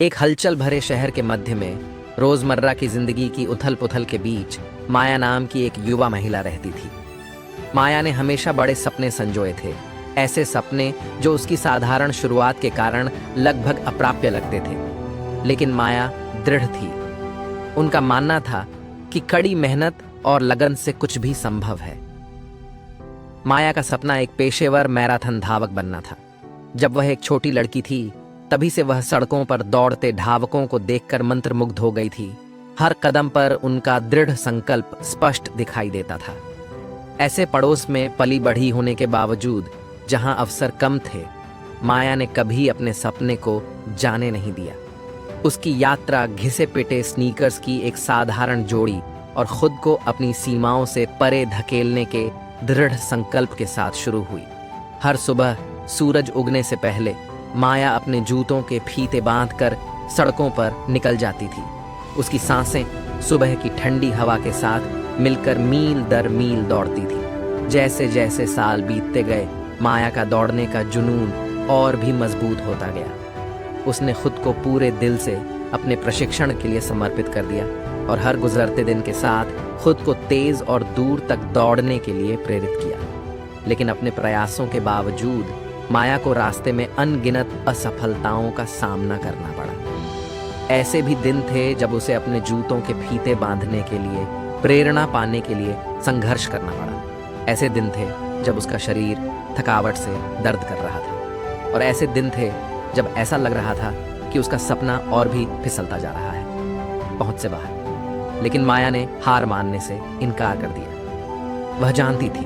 एक हलचल भरे शहर के मध्य में रोजमर्रा की जिंदगी की उथल पुथल के बीच माया नाम की एक युवा महिला रहती थी। माया ने हमेशा बड़े सपने संजोए थे, ऐसे सपने जो उसकी साधारण शुरुआत के कारण लगभग अप्राप्य लगते थे। लेकिन माया दृढ़ थी। उनका मानना था कि कड़ी मेहनत और लगन से कुछ भी संभव है। माया का सपना एक पेशेवर मैराथन धावक बनना था। जब वह एक छोटी लड़की थी तभी से वह सड़कों पर दौड़ते धावकों को देखकर मंत्रमुग्ध हो गई थी। हर कदम पर उनका दृढ़ संकल्प स्पष्ट दिखाई देता था। ऐसे पड़ोस में पली बढ़ी होने के बावजूद जहां अवसर कम थे, माया ने कभी अपने सपने को जाने नहीं दिया। उसकी यात्रा घिसे पिटे स्नीकर्स की एक साधारण जोड़ी और खुद को अपनी सीमाओं से परे धकेलने के दृढ़ संकल्प के साथ शुरू हुई। हर सुबह सूरज उगने से पहले माया अपने जूतों के फीते बांधकर सड़कों पर निकल जाती थी। उसकी सांसें सुबह की ठंडी हवा के साथ मिलकर मील दर मील दौड़ती थी। जैसे जैसे साल बीतते गए, माया का दौड़ने का जुनून और भी मजबूत होता गया। उसने खुद को पूरे दिल से अपने प्रशिक्षण के लिए समर्पित कर दिया और हर गुजरते दिन के साथ खुद को तेज और दूर तक दौड़ने के लिए प्रेरित किया। लेकिन अपने प्रयासों के बावजूद माया को रास्ते में अनगिनत असफलताओं का सामना करना पड़ा। ऐसे भी दिन थे जब उसे अपने जूतों के फीते बांधने के लिए, प्रेरणा पाने के लिए संघर्ष करना पड़ा। ऐसे दिन थे जब उसका शरीर थकावट से दर्द कर रहा था और ऐसे दिन थे जब ऐसा लग रहा था कि उसका सपना और भी फिसलता जा रहा है, पहुंच से बाहर। लेकिन माया ने हार मानने से इनकार कर दिया। वह जानती थी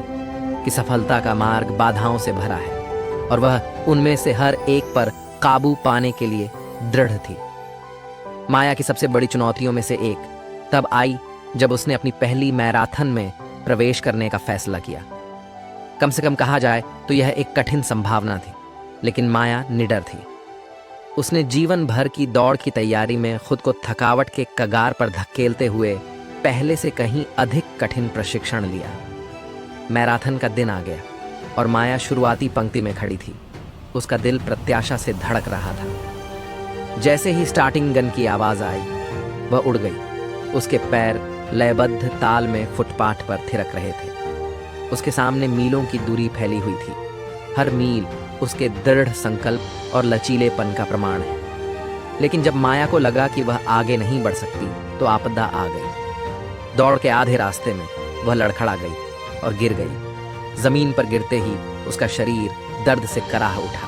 कि सफलता का मार्ग बाधाओं से भरा है और वह उनमें से हर एक पर काबू पाने के लिए दृढ़ थी। माया की सबसे बड़ी चुनौतियों में से एक तब आई जब उसने अपनी पहली मैराथन में प्रवेश करने का फैसला किया। कम से कम कहा जाए तो यह एक कठिन संभावना थी, लेकिन माया निडर थी। उसने जीवन भर की दौड़ की तैयारी में खुद को थकावट के कगार पर धकेलते हुए पहले से कहीं अधिक कठिन प्रशिक्षण लिया। मैराथन का दिन आ गया और माया शुरुआती पंक्ति में खड़ी थी। उसका दिल प्रत्याशा से धड़क रहा था। जैसे ही स्टार्टिंग गन की आवाज आई, वह उड़ गई। उसके पैर लयबद्ध ताल में फुटपाथ पर थिरक रहे थे। उसके सामने मीलों की दूरी फैली हुई थी। हर मील उसके दृढ़ संकल्प और लचीलेपन का प्रमाण है। लेकिन जब माया को लगा कि वह आगे नहीं बढ़ सकती तो आपदा आ गई। दौड़ के आधे रास्ते में वह लड़खड़ा गई और गिर गई। जमीन पर गिरते ही उसका शरीर दर्द से कराह उठा।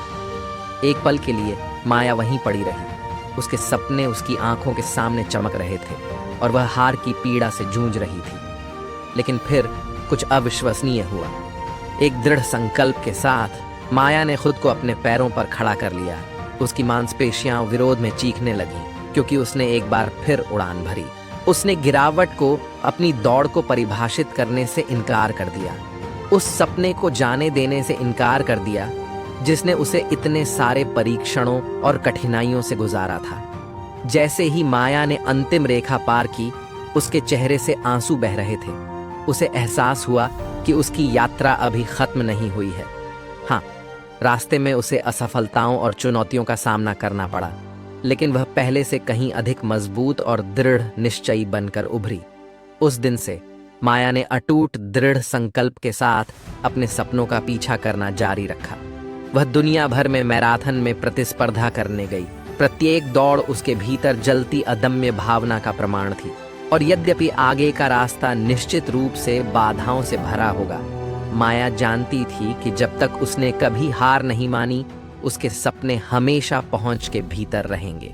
एक पल के लिए माया वहीं पड़ी रही। उसके सपने उसकी आंखों के सामने चमक रहे थे और वह हार की पीड़ा से जूझ रही थी। लेकिन फिर कुछ अविश्वसनीय हुआ। एक दृढ़ संकल्प के साथ माया ने खुद को अपने पैरों पर खड़ा कर लिया। उसकी मांसपेशियां विरोध में चीखने लगीं क्योंकि उसने एक बार फिर उड़ान भरी। उसने गिरावट को अपनी दौड़ को परिभाषित करने से इनकार कर दिया। उस सपने को जाने देने से इनकार कर दिया जिसने उसे इतने सारे परीक्षणों और कठिनाइयों से गुजारा था। जैसे ही माया ने अंतिम रेखा पार की, उसके चेहरे से आंसू बह रहे थे। उसे एहसास हुआ कि उसकी यात्रा अभी खत्म नहीं हुई है। हाँ, रास्ते में उसे असफलताओं और चुनौतियों का सामना करना पड़ा, लेकिन वह पहले से कहीं अधिक मजबूत और दृढ़ निश्चयी बनकर उभरी। उस दिन से माया ने अटूट दृढ़ संकल्प के साथ अपने सपनों का पीछा करना जारी रखा। वह दुनिया भर में मैराथन में प्रतिस्पर्धा करने गई। प्रत्येक दौड़ उसके भीतर जलती अदम्य भावना का प्रमाण थी। और यद्यपि आगे का रास्ता निश्चित रूप से बाधाओं से भरा होगा, माया जानती थी कि जब तक उसने कभी हार नहीं मानी, उसके सपने हमेशा पहुंच के भीतर रहेंगे।